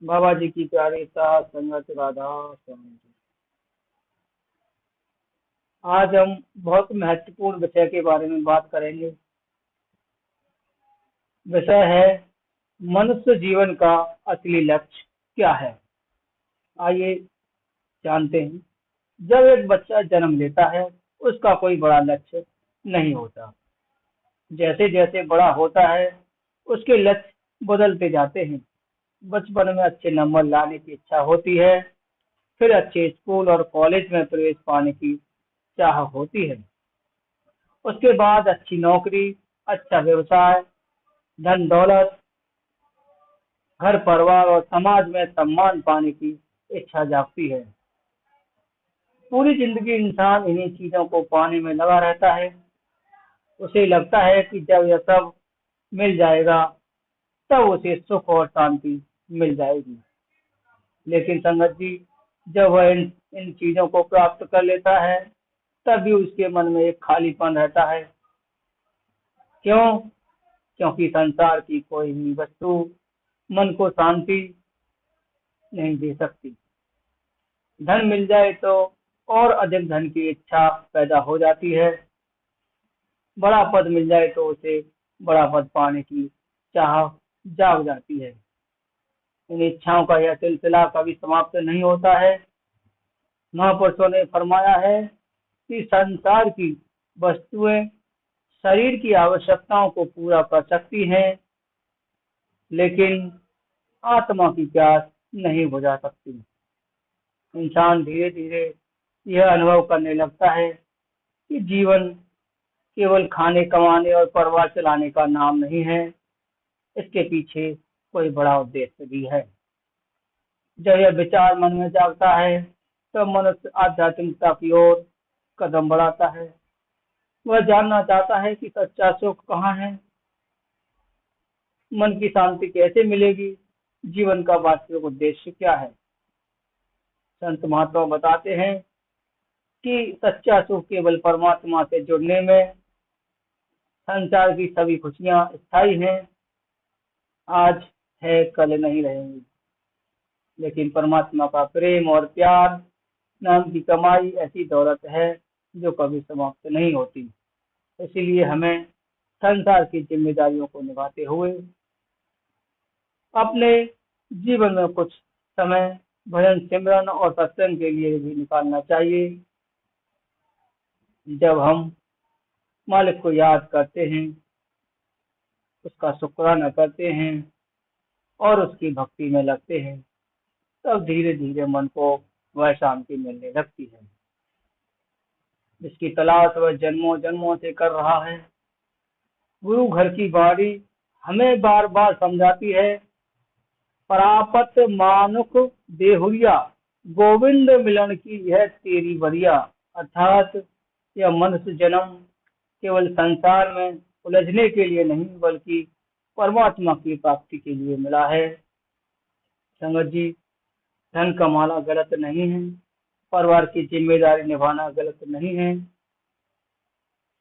बाबा जी की प्यारी सा संगत राधा स्वामी जी। आज हम बहुत महत्वपूर्ण विषय के बारे में बात करेंगे। विषय है मनुष्य जीवन का असली लक्ष्य क्या है। आइए जानते हैं। जब एक बच्चा जन्म लेता है उसका कोई बड़ा लक्ष्य नहीं होता। जैसे जैसे बड़ा होता है उसके लक्ष्य बदलते जाते हैं। बचपन में अच्छे नंबर लाने की इच्छा होती है, फिर अच्छे स्कूल और कॉलेज में प्रवेश पाने की चाह होती है। उसके बाद अच्छी नौकरी, अच्छा व्यवसाय, धन दौलत, घर परिवार और समाज में सम्मान पाने की इच्छा जागती है। पूरी जिंदगी इंसान इन्हीं चीजों को पाने में लगा रहता है। उसे लगता है कि जब यह सब मिल जाएगा तब उसे सुख और शांति मिल जाएगी। लेकिन संगत जी, जब वह इन चीजों को प्राप्त कर लेता है तब भी उसके मन में एक खालीपन रहता है। क्यों? क्योंकि संसार की कोई भी वस्तु मन को शांति नहीं दे सकती। धन मिल जाए तो और अधिक धन की इच्छा पैदा हो जाती है। बड़ा पद मिल जाए तो उसे बड़ा पद पाने की चाह जाग जाती है। इन इच्छाओं का यह सिलसिला कभी समाप्त नहीं होता है। महापुरुषों ने फरमाया है कि संसार की वस्तुएं शरीर की आवश्यकताओं को पूरा कर सकती हैं, लेकिन आत्मा की प्यास नहीं बुझा सकती। इंसान धीरे धीरे यह अनुभव करने लगता है कि जीवन केवल खाने कमाने और परिवार चलाने का नाम नहीं है, इसके पीछे कोई बड़ा उद्देश्य भी है। जब यह विचार मन में जागता है तो मनुष्य आध्यात्मिकता की ओर कदम बढ़ाता है। वह जानना चाहता है कि सच्चा सुख कहाँ है, मन की शांति कैसे मिलेगी, जीवन का वास्तविक उद्देश्य क्या है। संत महात्मा बताते हैं कि सच्चा सुख केवल परमात्मा से जुड़ने में। संसार की सभी खुशियां स्थायी हैं, आज है कल नहीं रहेंगी, लेकिन परमात्मा का प्रेम और प्यार नाम की कमाई ऐसी दौलत है जो कभी समाप्त नहीं होती। इसीलिए हमें संसार की जिम्मेदारियों को निभाते हुए अपने जीवन में कुछ समय भजन सिमरन और सत्संग के लिए भी निकालना चाहिए। जब हम मालिक को याद करते हैं, उसका शुक्राना करते हैं और उसकी भक्ति में लगते हैं, तब धीरे धीरे मन को वह शांति मिलने लगती है जिसकी तलाश वह जन्मों जन्मों से कर रहा है। गुरु घर की बाणी हमें बार बार समझाती है, परापत मानुख देहुरिया, गोविंद मिलन की यह तेरी बरिया। अर्थात यह मनुष्य जन्म केवल संसार में उलझने के लिए नहीं बल्कि परमात्मा की प्राप्ति के लिए मिला है। संगत जी, धन कमाना गलत नहीं है, परिवार की जिम्मेदारी निभाना गलत नहीं है,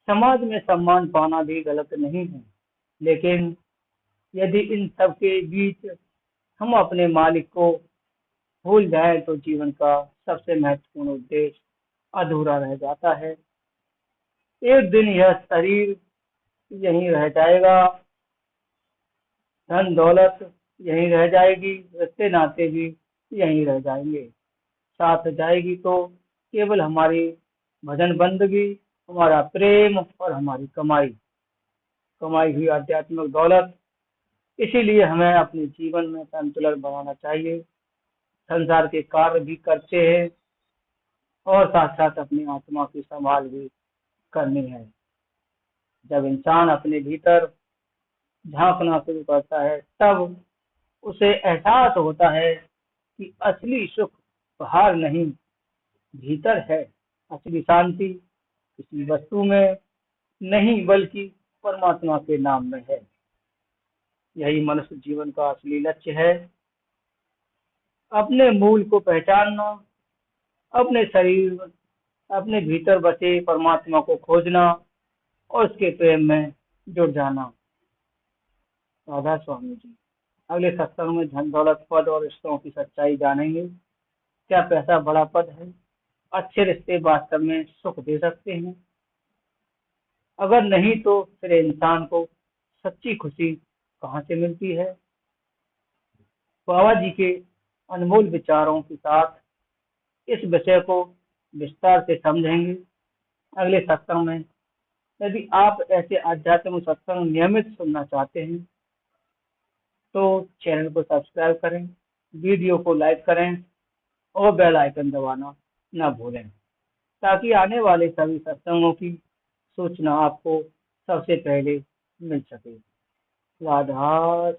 समाज में सम्मान पाना भी गलत नहीं है। लेकिन यदि इन सब के बीच हम अपने मालिक को भूल जाए तो जीवन का सबसे महत्वपूर्ण उद्देश्य अधूरा रह जाता है। एक दिन यह शरीर यहीं रह जाएगा, धन दौलत यहीं रह जाएगी, रिश्ते नाते भी यहीं रह जाएंगे। साथ जाएगी तो केवल हमारी भजन बंदगी, हमारा प्रेम और हमारी कमाई कमाई हुई आध्यात्मिक दौलत। इसीलिए हमें अपने जीवन में संतुलन बनाना चाहिए। संसार के कार्य भी करते हैं और साथ साथ अपनी आत्मा की संभाल भी करनी है। जब इंसान अपने भीतर झांकना शुरू करता है तब उसे एहसास होता है कि असली सुख बाहर नहीं, भीतर है। असली शांति किसी वस्तु में नहीं बल्कि परमात्मा के नाम में है। यही मनुष्य जीवन का असली लक्ष्य है। अपने मूल को पहचानना, अपने शरीर, अपने भीतर बसे परमात्मा को खोजना और उसके प्रेम में जुड़ जाना। राधा स्वामी जी। अगले सत्संग में धन दौलत पद और रिश्तों की सच्चाई जानेंगे। क्या पैसा बड़ा पद है? अच्छे रिश्ते वास्तव में सुख दे सकते हैं? अगर नहीं तो फिर इंसान को सच्ची खुशी कहाँ से मिलती है? बाबा जी के अनमोल विचारों के साथ इस विषय को विस्तार से समझेंगे अगले सत्संग में। यदि आप ऐसे आध्यात्मिक सत्संग नियमित सुनना चाहते हैं तो चैनल को सब्सक्राइब करें, वीडियो को लाइक करें और बेल आइकन दबाना न भूलें, ताकि आने वाले सभी सत्संगों की सूचना आपको सबसे पहले मिल सके। राधा